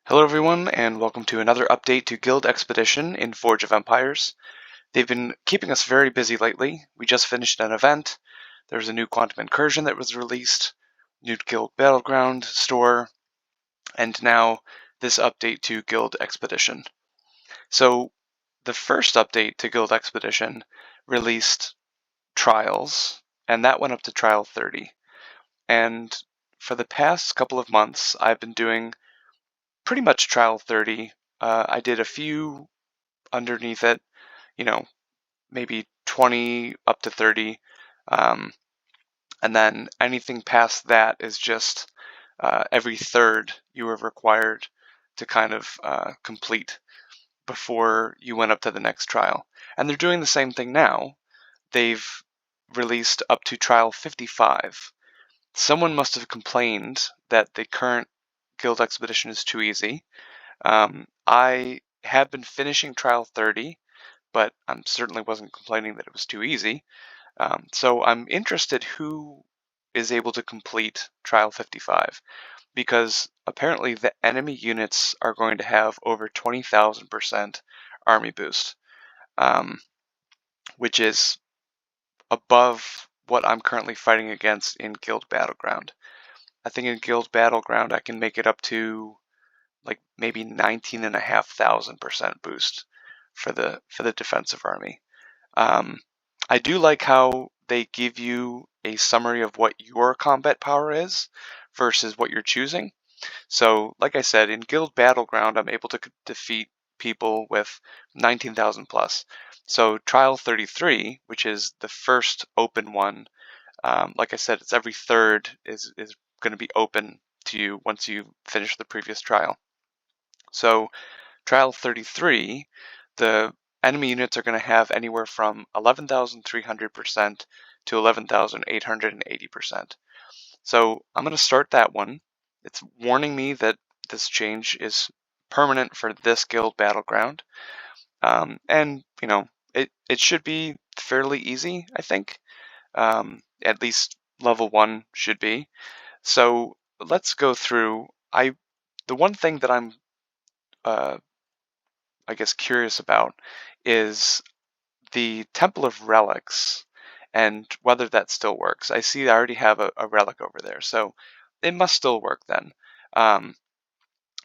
Hello everyone, and welcome to another update to Guild Expedition in Forge of Empires. They've been keeping us very busy lately. We just finished an event. There's a new Quantum Incursion that was released, new Guild Battleground store, and now this update to Guild Expedition. So the first update to Guild Expedition released Trials, and that went up to Trial 30. And for the past couple of months, I've been doing pretty much Trial 30. I did a few underneath it, maybe 20 up to 30. Um, and then anything past that is just every third you were required to kind of complete before you went up to the next trial. And they're doing the same thing now. They've released up to Trial 55. Someone must have complained that the current Guild Expedition is too easy. I have been finishing Trial 30, but I certainly wasn't complaining that it was too easy. So I'm interested who is able to complete Trial 55, because apparently the enemy units are going to have over 20,000% army boost, which is above what I'm currently fighting against in Guild Battleground. I think in Guild Battleground I can make it up to like maybe 19,500% boost for the defensive army. I do like how they give you a summary of what your combat power is versus what you're choosing. So, like I said, in Guild Battleground, I'm able to defeat people with 19,000 plus. So, Trial 33, which is the first open one, like I said, it's every third is going to be open to you once you finish the previous trial. So, Trial 33, the enemy units are going to have anywhere from 11,300% to 11,880%. So I'm going to start that one. It's warning me that this change is permanent for this guild battleground. And, it should be fairly easy, I think. At least level 1 should be. So let's go through. The one thing that I'm I guess curious about is the Temple of Relics and whether that still works. I see I already have a relic over there, so it must still work then.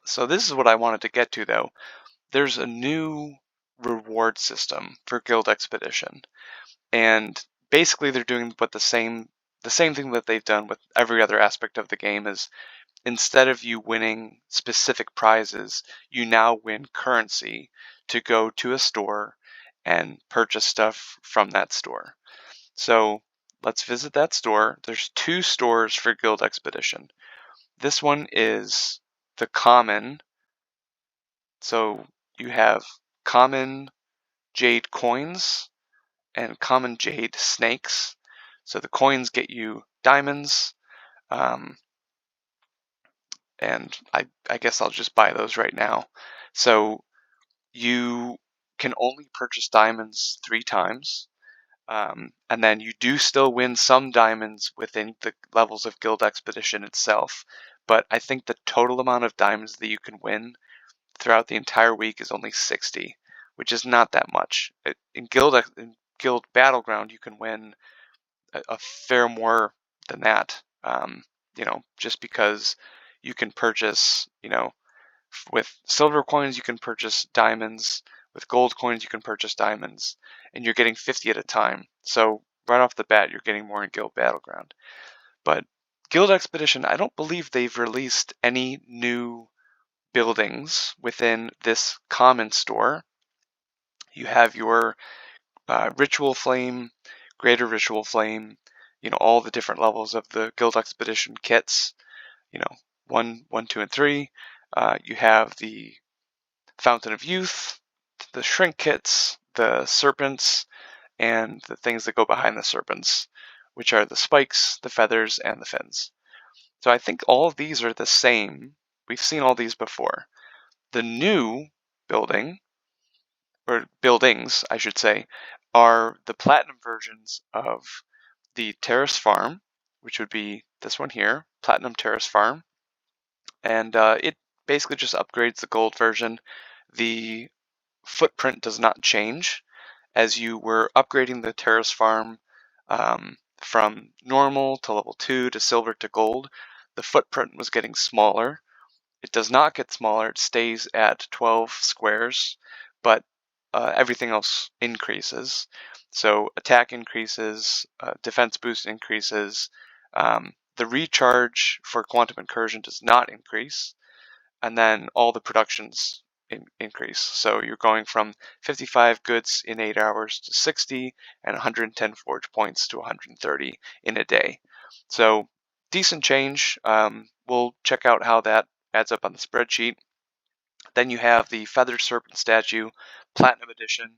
So this is what I wanted to get to though. There's a new reward system for Guild Expedition, and basically they're doing what the same thing that they've done with every other aspect of the game is, instead of you winning specific prizes, you now win currency to go to a store and purchase stuff from that store. So let's visit that store. There's 2 stores for Guild Expedition. This one is the common. So you have common jade coins and common jade snakes. So the coins get you diamonds. And I guess I'll just buy those right now. So you can only purchase diamonds 3 times, and then you do still win some diamonds within the levels of Guild Expedition itself, but I think the total amount of diamonds that you can win throughout the entire week is only 60, which is not that much. In Guild Battleground, you can win a fair more than that, just because you can purchase, with silver coins you can purchase diamonds, with gold coins you can purchase diamonds, and you're getting 50 at a time. So right off the bat, you're getting more in Guild Battleground. But Guild Expedition, I don't believe they've released any new buildings within this common store. You have your Ritual Flame, Greater Ritual Flame, all the different levels of the Guild Expedition kits, 1, 2, and 3. You have the Fountain of Youth, the Shrink kits, the Serpents, and the things that go behind the Serpents, which are the spikes, the feathers, and the fins. So I think all of these are the same. We've seen all these before. The new building, or buildings, I should say, are the platinum versions of the Terrace Farm, which would be this one here, Platinum Terrace Farm. And it basically just upgrades the gold version. The footprint does not change. As you were upgrading the terrace farm from normal to level 2 to silver to gold, the footprint was getting smaller. It does not get smaller, it stays at 12 squares, but everything else increases. So attack increases, defense boost increases, the recharge for quantum incursion does not increase, and then all the productions increase. So you're going from 55 goods in 8 hours to 60, and 110 forge points to 130 in a day. So decent change. We'll check out how that adds up on the spreadsheet. Then you have the Feathered Serpent statue, Platinum Edition.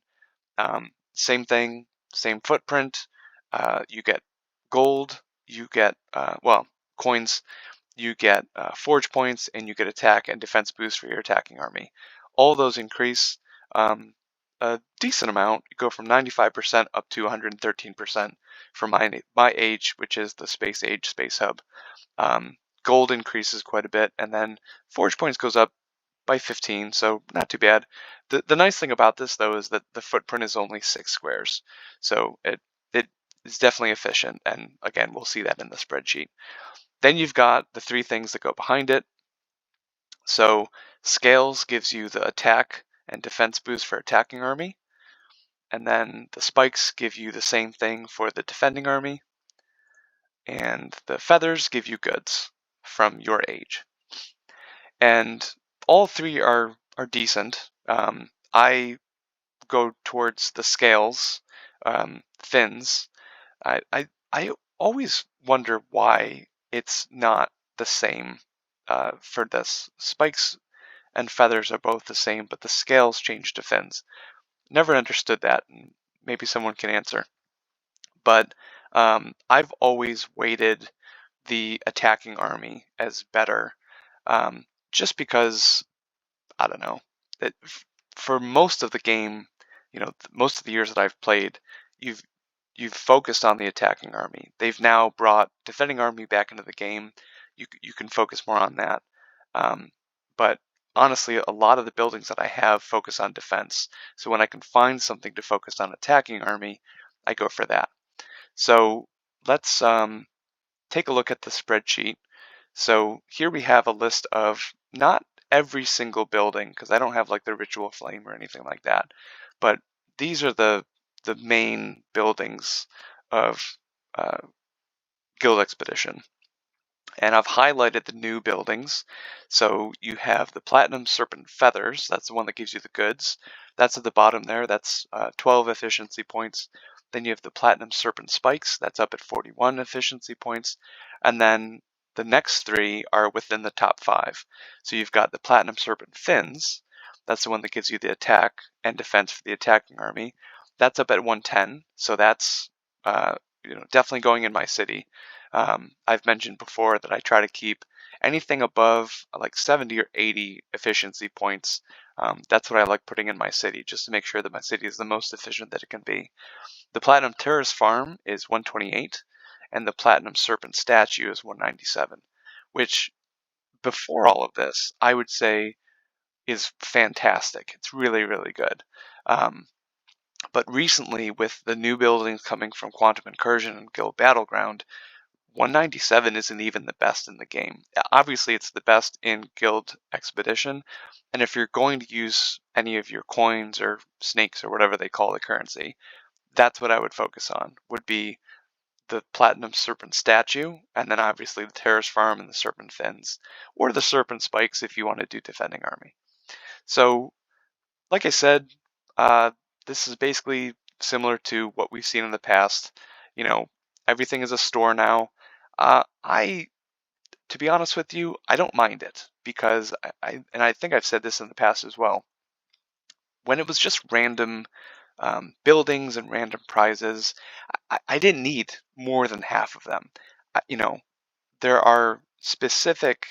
Same thing, same footprint. You get gold, you get, coins, you get forge points, and you get attack and defense boost for your attacking army. All those increase a decent amount. You go from 95% up to 113% for my age, which is the Space Age Space Hub. Gold increases quite a bit, and then forge points goes up by 15, so not too bad. The nice thing about this, though, is that the footprint is only 6 squares, so it is definitely efficient, and again, we'll see that in the spreadsheet. Then you've got the 3 things that go behind it. So Scales gives you the attack and defense boost for attacking army, and then the spikes give you the same thing for the defending army, and the feathers give you goods from your age. And all 3 are decent. I go towards the Scales fins. I always wonder why it's not the same for this. Spikes and feathers are both the same, but the scales change to fins. Never understood that, and maybe someone can answer. But I've always weighted the attacking army as better, just because, I don't know, that for most of the game, most of the years that I've played, you've focused on the attacking army. They've now brought defending army back into the game. You can focus more on that. But honestly, a lot of the buildings that I have focus on defense. So when I can find something to focus on attacking army, I go for that. So let's take a look at the spreadsheet. So here we have a list of not every single building, because I don't have like the ritual flame or anything like that, but these are the main buildings of Guild Expedition. And I've highlighted the new buildings. So you have the Platinum Serpent Feathers. That's the one that gives you the goods. That's at the bottom there. That's 12 efficiency points. Then you have the Platinum Serpent Spikes. That's up at 41 efficiency points. And then the next 3 are within the top 5. So you've got the Platinum Serpent Fins. That's the one that gives you the attack and defense for the attacking army. That's up at 110. So that's definitely going in my city. I've mentioned before that I try to keep anything above like 70 or 80 efficiency points. That's what I like putting in my city, just to make sure that my city is the most efficient that it can be. The Platinum Terrace Farm is 128, and the Platinum Serpent Statue is 197, which before all of this, I would say is fantastic. It's really, really good. But recently, with the new buildings coming from Quantum Incursion and Guild Battleground, 197 isn't even the best in the game. Obviously, it's the best in Guild Expedition, and if you're going to use any of your coins or snakes or whatever they call the currency, that's what I would focus on, would be the Platinum Serpent Statue, and then obviously the Terrace Farm and the Serpent Fins, or the Serpent Spikes if you want to do Defending Army. So, like I said, this is basically similar to what we've seen in the past. Everything is a store now. To be honest with you, I don't mind it, because I think I've said this in the past as well. When it was just random buildings and random prizes, I didn't need more than half of them. There are specific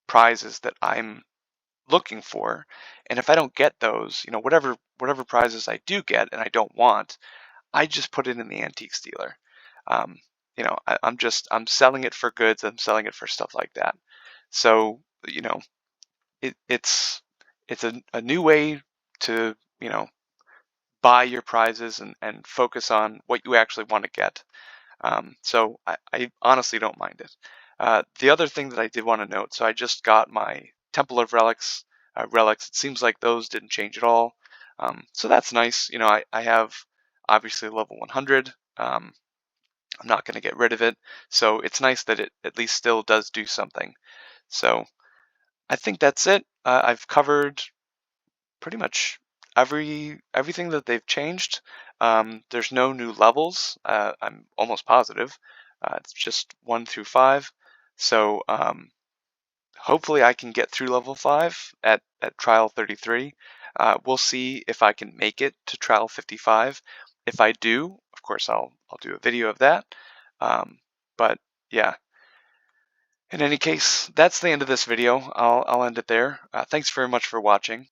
prizes that I'm looking for, and if I don't get those, whatever prizes I do get and I don't want, I just put it in the antique dealer. I'm selling it for goods. I'm selling it for stuff like that. So, it's a new way to, you know, buy your prizes and focus on what you actually want to get. So I honestly don't mind it. The other thing that I did want to note, so I just got my Temple of Relics relics. It seems like those didn't change at all. So that's nice. You know, I have obviously level 100. I'm not going to get rid of it. So it's nice that it at least still does do something. So I think that's it. I've covered pretty much everything that they've changed. There's no new levels. I'm almost positive. It's just 1 through 5. So hopefully I can get through level 5 at trial 33. We'll see if I can make it to trial 55. If I do, of course I'll do a video of that. But yeah. In any case, that's the end of this video. I'll end it there. Thanks very much for watching.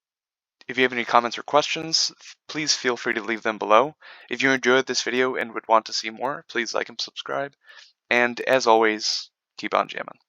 If you have any comments or questions, please feel free to leave them below. If you enjoyed this video and would want to see more, please like and subscribe. And as always, keep on jamming.